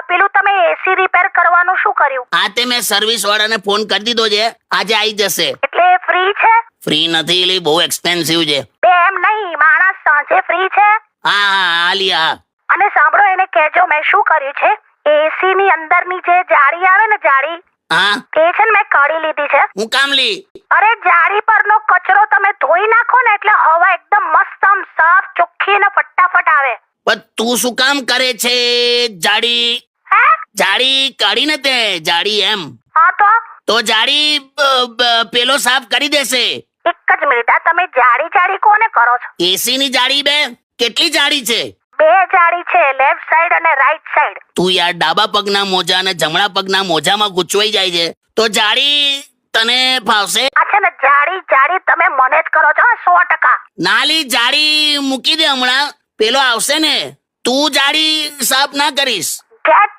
પેલું તમે એસી રિપેર કરવાનું શું કર્યું? આ તે મેં સર્વિસ વાળાને ફોન કરી દીધો છે, આજે આવી જશે. એટલે ફ્રી છે? ફ્રી નથી, એટલે બહુ એક્સપેન્સિવ છે. એમ નહીં, માણસ સાંજે ફ્રી છે. હા હા આલી હા. અને સાંભળો, એને કહેજો મેં શું કર્યું છે. એસી ની અંદરની જે જાળી આવે ને, જાળી, હા એ છે ને મેં કાઢી લીધી છે. હું કામ લી? અરે જાળી પરનો કચરો તમે ધોઈ નાખો ને એટલે હવા એકદમ મસ્ત આમ સાફ ચોખ્ખી ને ફટાફટ આવે. પણ તું શું કામ કરે છે? જાડી હે? જાડી કાઢીને તે જાડી એમ હા તો જાડી પેલો સાફ કરી દેશે. એક જ મિનિટ, આ તમે જાળી જાળી કોને કરો છો? એસી ની જાડી બે કેટલી જાડી છે? 2 જાળી છે, લેફ્ટ સાઈડ અને રાઈટ સાઈડ. તું યાર ડાબા પગના મોજા અને જમણા પગના મોજામાં ગૂંચવાઈ જાય છે, તો જાડી તને ફાવશે? આ છે ને જાળી જાળી તમે મને જ કરો છો 100%. નાલી જાડી મૂકી દે, હમણાં પેલો આવશે ને. તું જાડી સાફ ના કરીશ. ગેટ